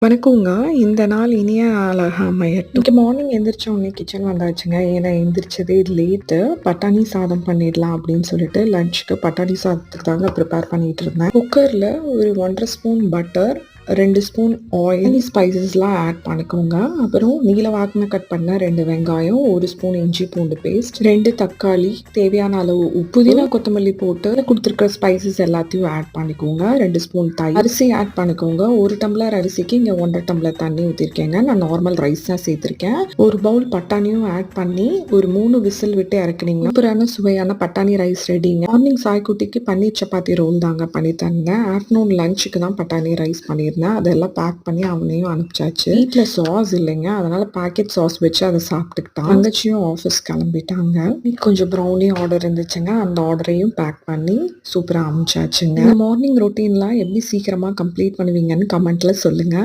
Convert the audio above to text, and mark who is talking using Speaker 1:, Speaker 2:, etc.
Speaker 1: வணக்கங்க. இந்த நாள் இனிய நாளாக அமையட்டும். இன்னைக்கு மார்னிங் எந்திரிச்ச உடனே கிச்சன் வந்தாச்சுங்க. ஏன்னா எந்திரிச்சதே லேட்டு. பட்டாணி சாதம் பண்ணிடலாம் அப்படின்னு சொல்லிட்டு லஞ்சுக்கு பட்டாணி சாதத்துக்கு தாங்க ப்ரிப்பேர் பண்ணிட்டு இருந்தேன். குக்கர்ல ஒரு 1 1/2 ஸ்பூன் பட்டர், 2 ஸ்பூன் ஆயில், ஸ்பைசஸ்லாம் ஆட் பண்ணிக்கோங்க. அப்புறம் நீல வாக்குல கட் பண்ண 2 வெங்காயம், 1 ஸ்பூன் இஞ்சி பூண்டு பேஸ்ட், 2 தக்காளி, தேவையான அளவு உப்பு, புதினா கொத்தமல்லி போட்டு கொடுத்துருக்க ஸ்பைசஸ் எல்லாத்தையும் ஆட் பண்ணிக்கோங்க. 2 ஸ்பூன் தயிர், அரிசி ஆட் பண்ணிக்கோங்க. 1 டம்ளர் அரிசிக்கு இங்க 1 1/2 டம்ளர் தண்ணி ஊற்றிருக்கேங்க. நான் நார்மல் ரைஸ் தான் சேர்த்திருக்கேன். ஒரு பவுல் பட்டாணியும் ஆட் பண்ணி ஒரு 3 விசில் விட்டு இறக்குனீங்கன்னா சூப்பரான சுவையான பட்டாணி ரைஸ் ரெடிங்க. மார்னிங் சாய்க்குட்டிக்கு பன்னீர் சப்பாத்தி ரோல் தாங்க பண்ணி தந்தேன். ஆஃப்டர்நூன் லஞ்சுக்கு தான் பட்டாணி ரைஸ் பண்ணியிருந்தேன். அதெல்லாம் பேக் பண்ணி அவனையும் அனுப்பிச்சாச்சு. வீட்டில் சாஸ் இல்லைங்க, அதனால பாக்கெட் சாஸ் வச்சு அதை சாப்பிட்டுக்கிட்டான். தங்கச்சியும் ஆஃபீஸ் கிளம்பிட்டாங்க. கொஞ்சம் ப்ரௌனி ஆர்டர் இருந்துச்சுங்க, அந்த ஆர்டரையும் பேக் பண்ணி சூப்பராக அனுப்பிச்சாச்சுங்க. மார்னிங் ரொட்டீன்லாம் எப்படி சீக்கிரமாக கம்ப்ளீட் பண்ணுவீங்கன்னு கமெண்ட்ல சொல்லுங்க.